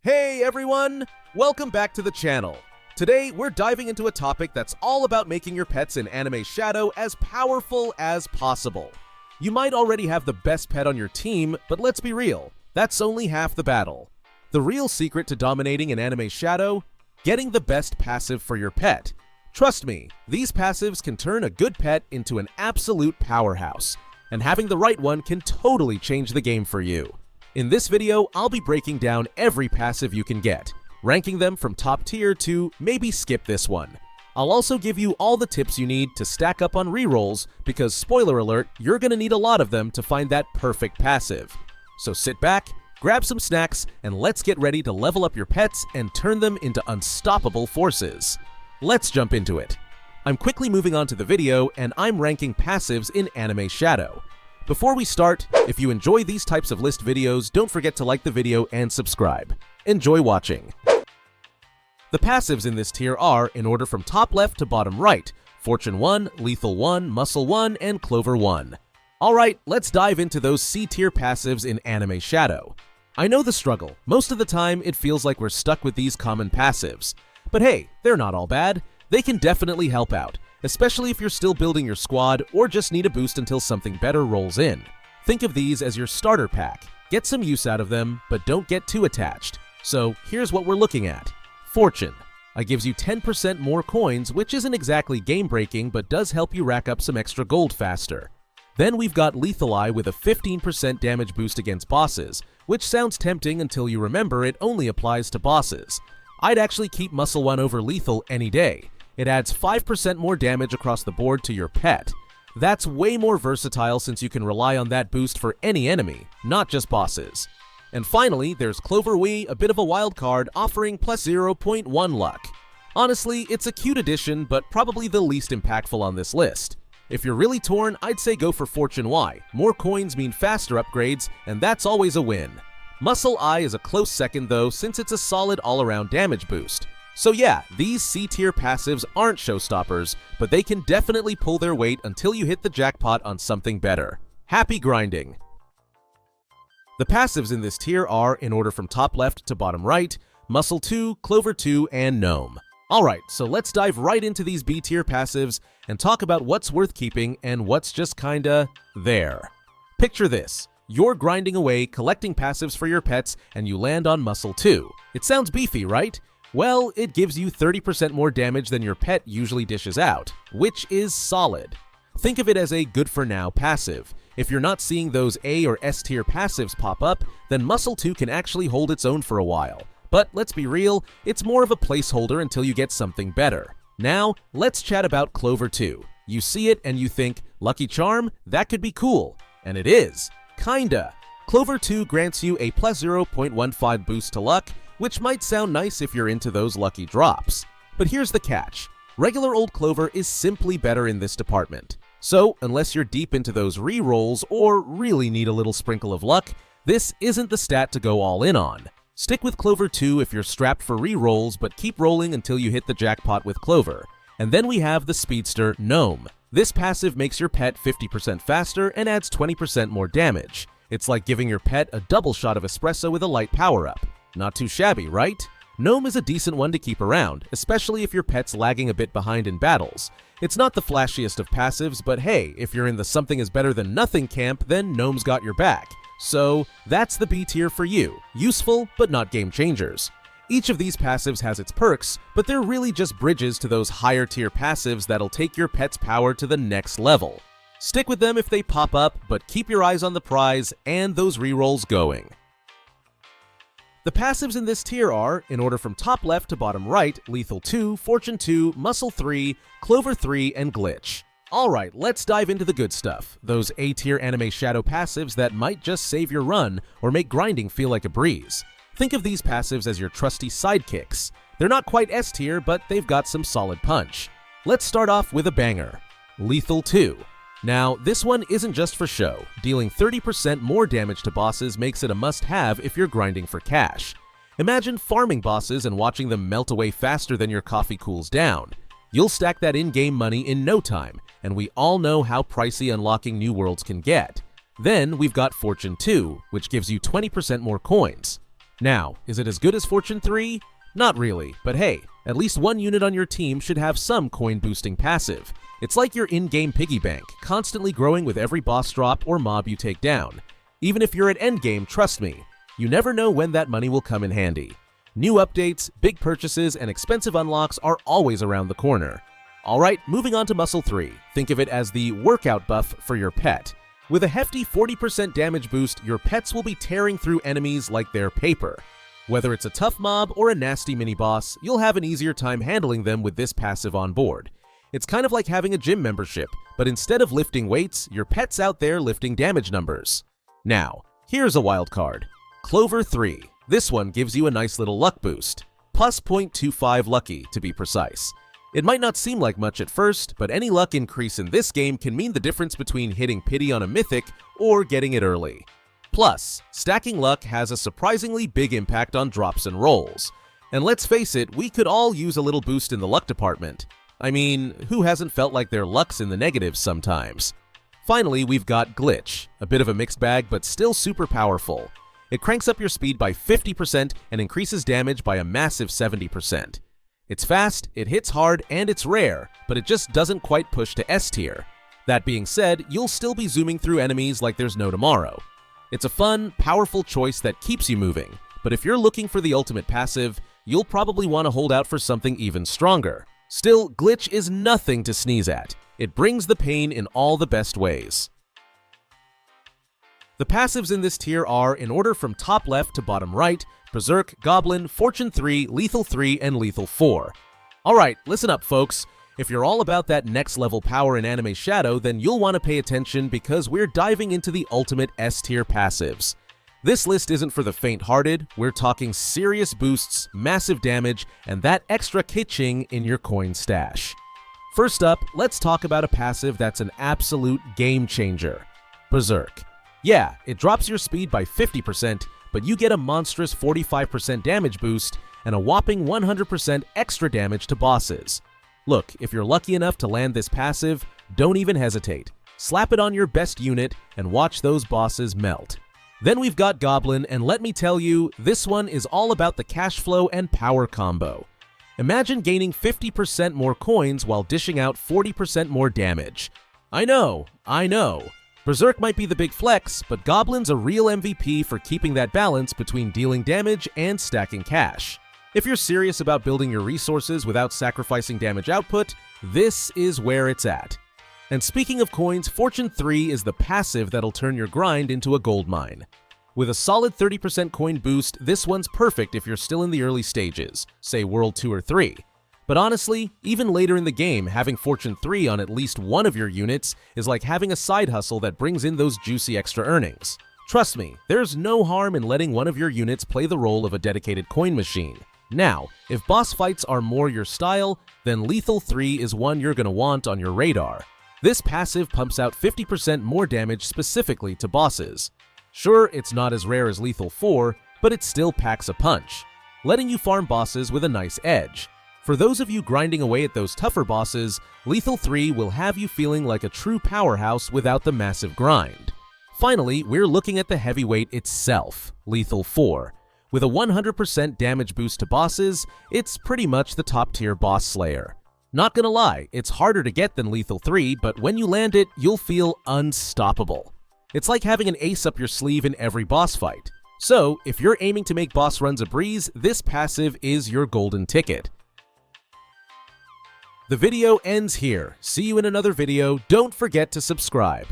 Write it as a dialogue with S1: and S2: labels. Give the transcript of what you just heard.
S1: Hey everyone! Welcome back to the channel. Today, we're diving into a topic that's all about making your pets in Anime Shadow as powerful as possible. You might already have the best pet on your team, but let's be real, that's only half the battle. The real secret to dominating in Anime Shadow? Getting the best passive for your pet. Trust me, these passives can turn a good pet into an absolute powerhouse, and having the right one can totally change the game for you. In this video, I'll be breaking down every passive you can get, ranking them from top tier to maybe skip this one. I'll also give you all the tips you need to stack up on rerolls because, spoiler alert, you're gonna need a lot of them to find that perfect passive. So sit back, grab some snacks, and let's get ready to level up your pets and turn them into unstoppable forces. Let's jump into it. I'm quickly moving on to the video, and I'm ranking passives in Anime Shadow. Before we start, if you enjoy these types of list videos, don't forget to like the video and subscribe. Enjoy watching. The passives in this tier are, in order from top left to bottom right, Fortune 1, Lethal 1, Muscle 1, and Clover 1. Alright, let's dive into those C tier passives in Anime Shadow. I know the struggle. Most of the time, it feels like we're stuck with these common passives. But hey, they're not all bad. They can definitely help out, especially if you're still building your squad or just need a boost until something better rolls in. Think of these as your starter pack. Get some use out of them, but don't get too attached. So here's what we're looking at. Fortune. Gives you 10% more coins, which isn't exactly game-breaking, but does help you rack up some extra gold faster. Then we've got Lethal Eye with a 15% damage boost against bosses, which sounds tempting until you remember it only applies to bosses. I'd actually keep Muscle 1 over Lethal any day. It adds 5% more damage across the board to your pet. That's way more versatile since you can rely on that boost for any enemy, not just bosses. And finally, there's Clover Wee, a bit of a wild card, offering plus 0.1 luck. Honestly, it's a cute addition, but probably the least impactful on this list. If you're really torn, I'd say go for Fortune Y. More coins mean faster upgrades, and that's always a win. Muscle Eye is a close second though, since it's a solid all-around damage boost. So yeah, these C-tier passives aren't showstoppers, but they can definitely pull their weight until you hit the jackpot on something better. Happy grinding! The passives in this tier are, in order from top left to bottom right, Muscle 2, Clover 2, and Gnome. Alright, so let's dive right into these B-tier passives and talk about what's worth keeping and what's just kinda there. Picture this. You're grinding away, collecting passives for your pets, and you land on Muscle 2. It sounds beefy, right? Well, it gives you 30% more damage than your pet usually dishes out, which is solid. Think of it as a good-for-now passive. If you're not seeing those A or S tier passives pop up, then Muscle 2 can actually hold its own for a while. But let's be real, it's more of a placeholder until you get something better. Now, let's chat about Clover 2. You see it and you think, Lucky Charm? That could be cool. And it is. Kinda. Clover 2 grants you a plus 0.15 boost to luck, which might sound nice if you're into those lucky drops. But here's the catch. Regular old Clover is simply better in this department. So, unless you're deep into those rerolls or really need a little sprinkle of luck, this isn't the stat to go all in on. Stick with Clover 2 if you're strapped for rerolls, but keep rolling until you hit the jackpot with Clover. And then we have the speedster Gnome. This passive makes your pet 50% faster and adds 20% more damage. It's like giving your pet a double shot of espresso with a light power-up. Not too shabby, right? Gnome is a decent one to keep around, especially if your pet's lagging a bit behind in battles. It's not the flashiest of passives, but hey, if you're in the something is better than nothing camp, then Gnome's got your back. So that's the B tier for you. Useful, but not game changers. Each of these passives has its perks, but they're really just bridges to those higher tier passives that'll take your pet's power to the next level. Stick with them if they pop up, but keep your eyes on the prize and those rerolls going. The passives in this tier are, in order from top left to bottom right, Lethal 2, Fortune 2, Muscle 3, Clover 3, and Glitch. Alright, let's dive into the good stuff, those A-tier Anime Shadow passives that might just save your run or make grinding feel like a breeze. Think of these passives as your trusty sidekicks. They're not quite S-tier, but they've got some solid punch. Let's start off with a banger. Lethal 2. Now, this one isn't just for show. Dealing 30% more damage to bosses makes it a must-have if you're grinding for cash. Imagine farming bosses and watching them melt away faster than your coffee cools down. You'll stack that in-game money in no time, and we all know how pricey unlocking new worlds can get. Then we've got Fortune 2, which gives you 20% more coins. Now, is it as good as Fortune 3? Not really, but hey, at least one unit on your team should have some coin boosting passive. It's like your in-game piggy bank, constantly growing with every boss drop or mob you take down. Even if you're at endgame, trust me, you never know when that money will come in handy. New updates, big purchases, and expensive unlocks are always around the corner. Alright, moving on to Muscle 3. Think of it as the workout buff for your pet. With a hefty 40% damage boost, your pets will be tearing through enemies like they're paper. Whether it's a tough mob or a nasty mini-boss, you'll have an easier time handling them with this passive on board. It's kind of like having a gym membership, but instead of lifting weights, your pet's out there lifting damage numbers. Now, here's a wild card. Clover 3. This one gives you a nice little luck boost. Plus 0.25 lucky, to be precise. It might not seem like much at first, but any luck increase in this game can mean the difference between hitting pity on a mythic or getting it early. Plus, stacking luck has a surprisingly big impact on drops and rolls. And let's face it, we could all use a little boost in the luck department. I mean, who hasn't felt like their luck's in the negatives sometimes? Finally, we've got Glitch, a bit of a mixed bag but still super powerful. It cranks up your speed by 50% and increases damage by a massive 70%. It's fast, it hits hard, and it's rare, but it just doesn't quite push to S tier. That being said, you'll still be zooming through enemies like there's no tomorrow. It's a fun, powerful choice that keeps you moving, but if you're looking for the ultimate passive, you'll probably want to hold out for something even stronger. Still, Glitch is nothing to sneeze at. It brings the pain in all the best ways. The passives in this tier are, in order from top left to bottom right, Berserk, Goblin, Fortune 3, Lethal 3, and Lethal 4. Alright, listen up folks. If you're all about that next level power in Anime Shadow, then you'll want to pay attention because we're diving into the ultimate S tier passives. This list isn't for the faint-hearted, we're talking serious boosts, massive damage, and that extra kitching in your coin stash. First up, let's talk about a passive that's an absolute game changer. Berserk. Yeah, it drops your speed by 50%, but you get a monstrous 45% damage boost and a whopping 100% extra damage to bosses. Look, if you're lucky enough to land this passive, don't even hesitate. Slap it on your best unit and watch those bosses melt. Then we've got Goblin, and let me tell you, this one is all about the cash flow and power combo. Imagine gaining 50% more coins while dishing out 40% more damage. I know. Berserk might be the big flex, but Goblin's a real MVP for keeping that balance between dealing damage and stacking cash. If you're serious about building your resources without sacrificing damage output, this is where it's at. And speaking of coins, Fortune 3 is the passive that'll turn your grind into a gold mine. With a solid 30% coin boost, this one's perfect if you're still in the early stages, say World 2 or 3. But honestly, even later in the game, having Fortune 3 on at least one of your units is like having a side hustle that brings in those juicy extra earnings. Trust me, there's no harm in letting one of your units play the role of a dedicated coin machine. Now, if boss fights are more your style, then Lethal 3 is one you're gonna want on your radar. This passive pumps out 50% more damage specifically to bosses. Sure, it's not as rare as Lethal 4, but it still packs a punch, letting you farm bosses with a nice edge. For those of you grinding away at those tougher bosses, Lethal 3 will have you feeling like a true powerhouse without the massive grind. Finally, we're looking at the heavyweight itself, Lethal 4. With a 100% damage boost to bosses, it's pretty much the top tier boss slayer. Not gonna lie, it's harder to get than Lethal 3, but when you land it, you'll feel unstoppable. It's like having an ace up your sleeve in every boss fight. So, if you're aiming to make boss runs a breeze, this passive is your golden ticket. The video ends here. See you in another video. Don't forget to subscribe.